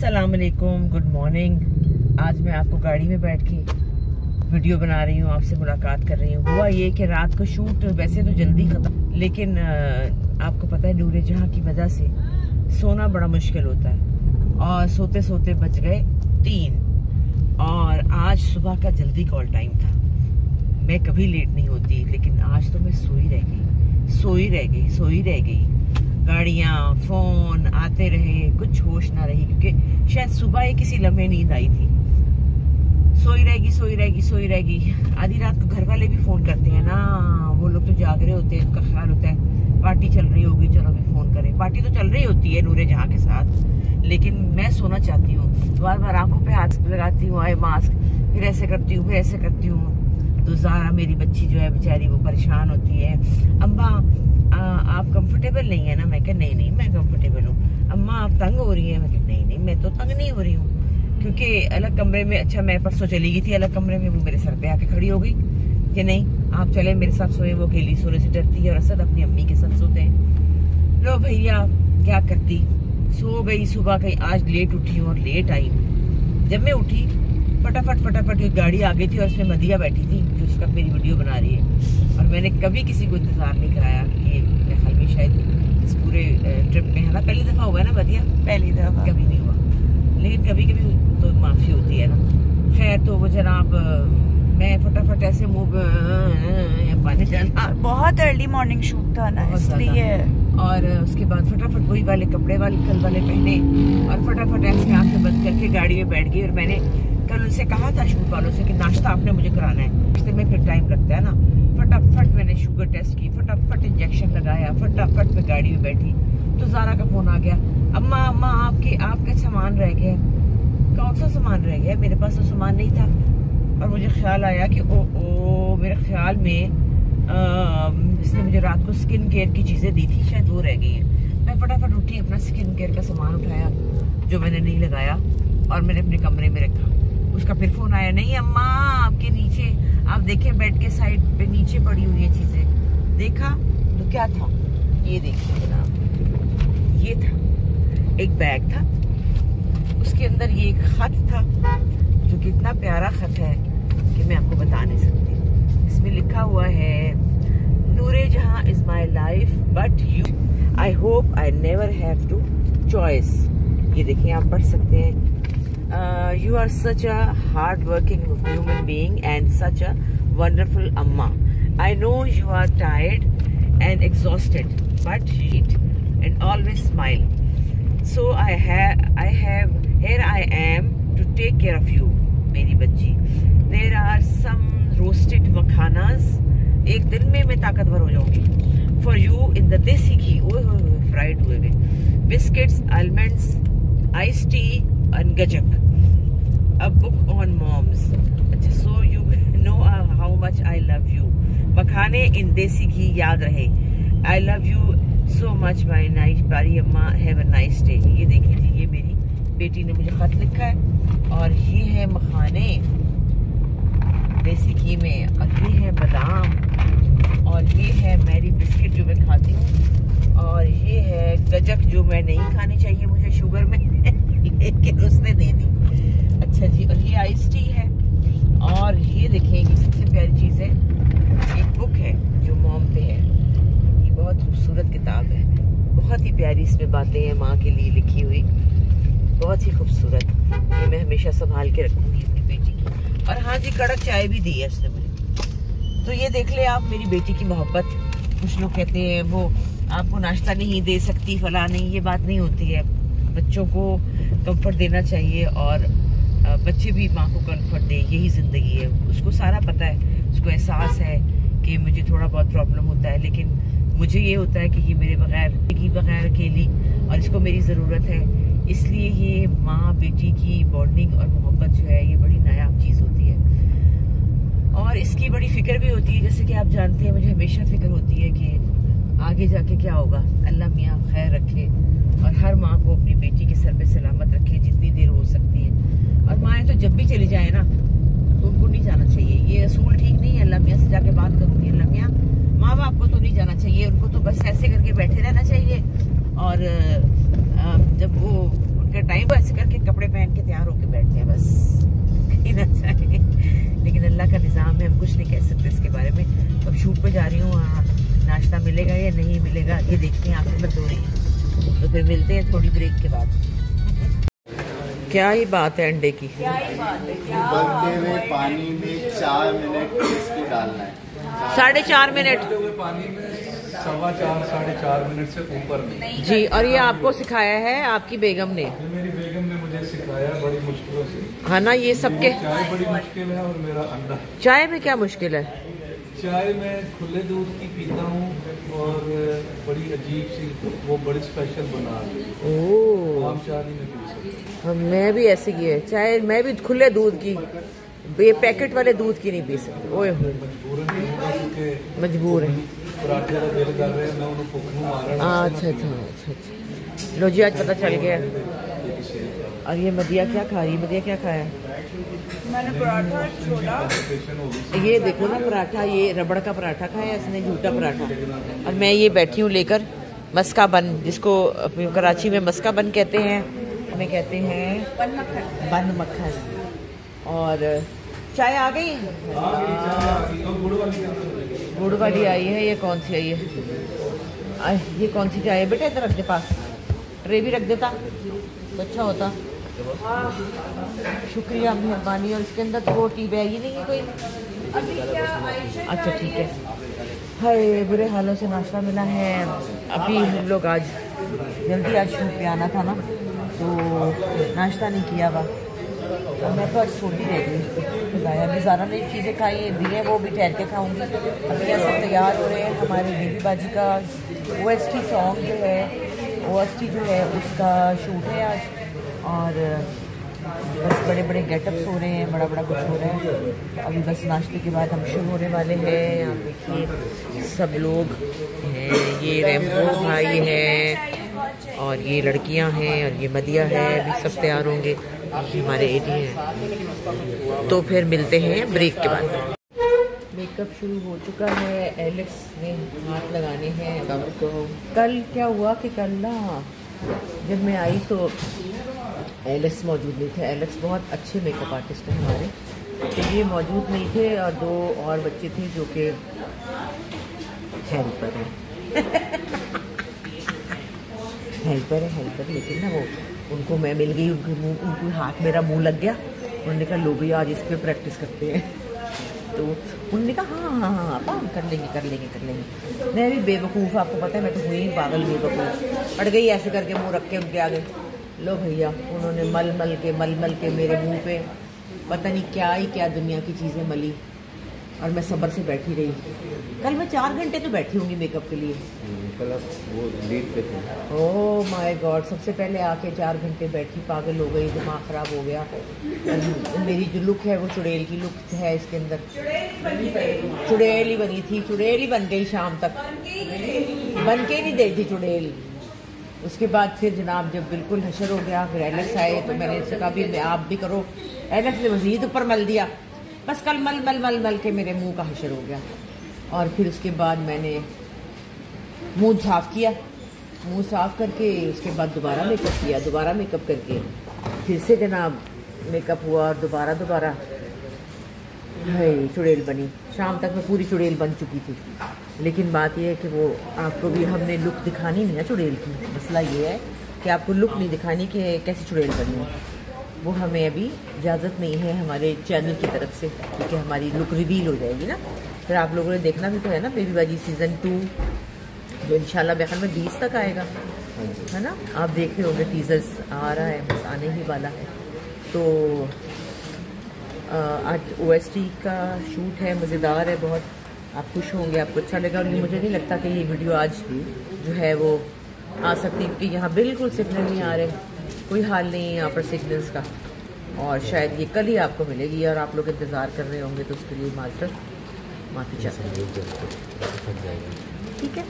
अस्सलाम वालेकुम, good morning. आज मैं आपको गाड़ी में बैठ के वीडियो बना रही हूँ, आपसे मुलाकात कर रही हूँ। हुआ ये कि रात को शूट वैसे तो जल्दी खत्म, लेकिन आपको पता है नूरे जहाँ की वजह से सोना बड़ा मुश्किल होता है और सोते सोते बज गए 3 और आज सुबह का जल्दी कॉल टाइम था। मैं कभी लेट नहीं होती, लेकिन आज तो मैं सोई रह गई। गाड़ियाँ फोन आते रहे, कुछ होश ना रही, क्योंकि शायद सुबह ही किसी लम्हे नींद आई थी। सोई रहेगी। आधी रात को घर वाले भी फोन करते हैं ना, वो लोग तो जाग रहे होते हैं, उनका ख्याल होता है पार्टी चल रही होगी, चलो अभी फोन करें। पार्टी तो चल रही होती है नूरे जहाँ के साथ, लेकिन मैं सोना चाहती हूँ। बार बार आंखों पे हाथ लगाती हूँ, आई मास्क, फिर ऐसे करती हूँ। तो ज़ारा मेरी बच्ची जो है बेचारी वो परेशान होती है। अम्मा आप कंफर्टेबल नहीं है ना? मैं कहा नहीं मैं कंफर्टेबल हूँ। अम्मा आप तंग हो रही है? मैं कहा नहीं मैं तो तंग नहीं हो रही हूँ, क्योंकि अलग कमरे में, अच्छा मैं परसों चली गई थी अलग कमरे में, वो मेरे सर पे आके खड़ी हो गई कि नहीं आप चले मेरे साथ सोए। वो अकेली सोने से डरती है और असद अपनी अम्मी के साथ सोते हैं। लो भैया क्या करती, सो गई। सुबह कहीं आज लेट उठी और लेट आई। जब मैं उठी फटाफट एक गाड़ी आ गई थी और उसमें मदिया बैठी थी जो उसका मेरी वीडियो बना रही है, और मैंने कभी किसी को इंतजार नहीं कराया। ये मेरे ख्याल में शायद इस पूरे ट्रिप में है ना, पहली दफा हुआ है ना मदिया? पहली दफा, कभी नहीं हुआ, लेकिन कभी तो माफी होती है ना। खैर तो वो जनाब मैं फटाफट ऐसे मुंह पानी जाना, बहुत अर्ली मॉर्निंग शूट था ना इसलिए, और उसके बाद फटाफट वही वाले कपड़े कल वाले पहने और फटाफट ऐसे आंखें बंद करके गाड़ी में बैठ गई। और मैंने कल उनसे कहा था शूट वालों से कि नाश्ता आपने मुझे कराना है, इसलिए में फिर टाइम लगता है ना। फटाफट मैंने शुगर टेस्ट की, फटाफट इंजेक्शन लगाया, फटाफट मैं गाड़ी में बैठी तो ज़ारा का फोन आ गया, अम्मा आपका सामान रह गया। कौन सा सामान रह गया? मेरे पास तो सामान नहीं था। और मुझे ख्याल आया कि ओ मेरे ख्याल में इसने मुझे रात को स्किन केयर की चीज़ें दी थी, शायद वो रह गई है। मैं फटाफट उठी, अपना स्किन केयर का सामान उठाया जो मैंने नहीं लगाया और मैंने अपने कमरे में रखा। उसका फिर फोन आया, नहीं अम्मा आपके नीचे, आप देखें बेड के साइड पे नीचे पड़ी हुई है चीजें। देखा तो क्या था? ये देखिए जनाब, ये था एक बैग था, उसके अंदर ये एक खत था जो कि इतना प्यारा खत है कि मैं आपको बता नहीं सकती। इसमें लिखा हुआ है, Noore Jahan is my life but you, I hope I never have to choice. ये देखिए आप पढ़ सकते हैं। You are such a hard-working human being and such a wonderful amma. I know you are tired and exhausted, but eat and always smile. So here I am to take care of you, मेरी बच्ची. There are some roasted makhanas. एक दिन में मैं ताकतवर हो जाऊंगी. For you in the देसी घी, फ्राइड हुए biscuits, almonds, iced tea and gajak. A book on moms. So you know how much I love you. मखाने इन देसी घी याद रहे. I love you so much my nice प्यारी अम्मा. Have a nice day. ये देखिए जी, ये मेरी बेटी ने मुझे खत लिखा है और ये है मखाने देसी घी में, और ये है बादाम, और ये है मेरी बिस्किट जो मैं खाती हूँ, और ये है गजक जो मैं नहीं खानी चाहिए मुझे शुगर में लेकिन उसने दे दी। अच्छा जी, और ये आइस टी है, और ये देखिए ये सबसे प्यारी चीज़ है, एक बुक है जो मॉम पे है। ये बहुत खूबसूरत किताब है, बहुत ही प्यारी इसमें बातें हैं माँ के लिए लिखी हुई, बहुत ही खूबसूरत। ये मैं हमेशा संभाल के रखूँगी अपनी बेटी की। और हाँ जी, कड़क चाय भी दी है उसने मुझे। तो ये देख ले आप मेरी बेटी की मोहब्बत। कुछ लोग कहते हैं वो आपको नाश्ता नहीं दे सकती, फला नहीं, ये बात नहीं होती है। बच्चों को कंफर्ट देना चाहिए और बच्चे भी माँ को कंफर्ट दे, यही ज़िंदगी है। उसको सारा पता है, उसको एहसास है कि मुझे थोड़ा बहुत प्रॉब्लम होता है, लेकिन मुझे ये होता है कि ये मेरे बगैर अकेली और इसको मेरी ज़रूरत है। इसलिए ये माँ बेटी की बॉन्डिंग और मोहब्बत जो है ये बड़ी नायाब चीज़ होती है। और इसकी बड़ी फिक्र भी होती है, जैसे कि आप जानते हैं मुझे हमेशा फिक्र होती है कि आगे जाके क्या होगा। अल्लाह मियाँ खैर रखे और हर माँ को अपनी बेटी के सर पे सलामत रखे जितनी देर हो सकती है। और माएँ तो जब भी चली जाए ना तो उनको नहीं जाना चाहिए, ये असूल ठीक नहीं है। अल्लाह मियाँ से जाके बात करूँगी, अल्लाह मियाँ माँ बाप को तो नहीं जाना चाहिए, उनको तो बस ऐसे करके बैठे रहना चाहिए, और जब वो उनका टाइम ऐसे करके कपड़े मिलेगा ये देखते हैं। आंखें बंद हो रही हैं तो फिर मिलते हैं थोड़ी ब्रेक के बाद। क्या ही बात है अंडे की, क्या ही बात है, क्या उबलते हुए पानी में 4 मिनट इसको डालना है। 4.5 मिनट पानी में 4.25 साढ़े 4 मिनट से ऊपर नहीं जी। और ये आपको सिखाया है आपकी बेगम ने? ये मेरी बेगम ने मुझे सिखाया बड़ी मुश्किलों से। हाँ ना, ये सबके चाय बड़ी मुश्किल है और मेरा अंडा। चाय में क्या मुश्किल है? चाय मैं खुले दूध की पीता हूँ और बड़ी अजीब सी वो बड़ी स्पेशल बना ओह, आम चाय नहीं पी सकती। मैं भी ऐसी की है चाय, मैं भी खुले दूध की, ये पैकेट वाले दूध की नहीं पी सकती। ओए हो, मजबूर है। पराठे का दिल कर रहे हैं, मैं उन्हें भूख नहीं मारना। अच्छा अच्छा अच्छा अच्छा, लो जी आज पता चल गया। और ये मदिया क्या खा रही? मदिया क्या खाया? मैंने पराठा छोड़ा। ये देखो ना पराठा, ये रबड़ का पराठा खाया इसने, झूठा पराठा। और मैं ये बैठी हूँ लेकर मस्का बन, जिसको कराची में मस्का बन कहते हैं, हमें कहते हैं बन मक्खन। और चाय आ गई, गुड़ वाली आई है। ये कौन सी आई है? ये कौन सी चाय है बेटा? इधर रख दे, पास ट्रे भी रख देता तो अच्छा होता। शुक्रिया, मेहरबानी। और इसके अंदर तो वो टी बैग ही नहीं है कोई? अच्छा ठीक है। हाय, बुरे हालों से नाश्ता मिला है अभी। हम लोग आज जल्दी आज शूट पे आना था ना, तो नाश्ता नहीं किया हुआ। तो मैं तो आज छोटी रह गई गाया। अभी ज़्यादा नई चीज़ें खाई दी हैं, वो भी ठहर के खाऊंगी। अभी ऐसे तैयार हो रहे हैं। हमारे बेबी बाजी का OST सॉन्ग जो है, OST जो है उसका शूट है आज। और बस बड़े बड़े गेटअप्स हो रहे हैं, बड़ा बड़ा कुछ हो रहा है। अभी बस नाश्ते के बाद हम शुरू होने वाले हैं। आप देखिए सब लोग हैं, ये रैम्बो भाई हैं और ये लड़कियां हैं और ये मदिया है। अभी सब तैयार होंगे, ये हमारे एडी हैं। तो फिर मिलते हैं ब्रेक के बाद। मेकअप शुरू हो चुका है, एलेक्स ने हाथ लगाने हैं। कल क्या हुआ कि कल ना जब मैं आई तो एलेक्स मौजूद नहीं थे। एलेक्स बहुत अच्छे मेकअप आर्टिस्ट हैं हमारे, तो ये मौजूद नहीं थे। और 2 और बच्चे थे जो कि हेल्पर हैं हेल्पर। लेकिन ना वो उनको मैं मिल गई, उनके हाथ मेरा मुंह लग गया। उन्होंने कहा लो भैया आज इस पर प्रैक्टिस करते हैं। तो उन्होंने कहा हाँ पाम कर लेंगे। मैं भी बेवकूफ़, आपको पता है मैं तो हुई पागल बेवकूफ़। अड़ गई ऐसे करके मुंह रख के उनके आगे। लो भैया, उन्होंने मल के मेरे मुंह पे पता नहीं क्या दुनिया की चीज़ें मली। और मैं सब्र से बैठी रही। कल मैं 4 घंटे तो बैठी होंगी मेकअप के लिए। कल वो लीड पे थे। ओह माय गॉड, सबसे पहले आके 4 घंटे बैठी, पागल हो गई, दिमाग ख़राब हो गया। मेरी जो लुक है वो चुड़ैल की लुक है। इसके अंदर चुड़ैल ही बनी थी, चुड़ैल ही बन गई शाम तक, बन के नहीं गई थी चुड़ैल। उसके बाद फिर जनाब जब बिल्कुल हशर हो गया, फिर एलेक्स आए तो मैंने इससे कहा भी आप भी करो। एलेक्स ने मज़ीद ऊपर मल दिया। बस कल मल के मेरे मुंह का हशर हो गया। और फिर उसके बाद मैंने मुंह साफ़ किया, मुंह साफ़ करके उसके बाद दोबारा मेकअप किया। दोबारा मेकअप करके फिर से जनाब मेकअप हुआ और दोबारा चुड़ैल बनी। शाम तक मैं पूरी चुड़ैल बन चुकी थी। लेकिन बात यह है कि वो आपको भी हमने लुक दिखानी नहीं है चुड़ैल की। मसला ये है कि आपको लुक नहीं दिखानी कि कैसी चुड़ैल बनी है, वो हमें अभी इजाज़त नहीं है हमारे चैनल की तरफ से, क्योंकि हमारी लुक रिवील हो जाएगी ना। फिर आप लोगों ने देखना भी तो है ना बेबी बाजी सीज़न 2, जो इंशाल्लाह बेखल में 20 तक आएगा, है ना। आप देख रहे होंगे टीज़र्स आ रहा है, बस आने ही वाला है। तो आज OST का शूट है, मज़ेदार है बहुत। आप खुश होंगे, आपको अच्छा लगा। और मुझे नहीं लगता कि ये वीडियो आज जो है वो आ सकती, क्योंकि यहाँ बिल्कुल सिग्नल नहीं आ रहे, कोई हाल नहीं है यहाँ पर सिग्नल्स का। और शायद ये कल ही आपको मिलेगी और आप लोग इंतज़ार कर रहे होंगे, तो उसके लिए माफ़ी चाहते हैं। ठीक है।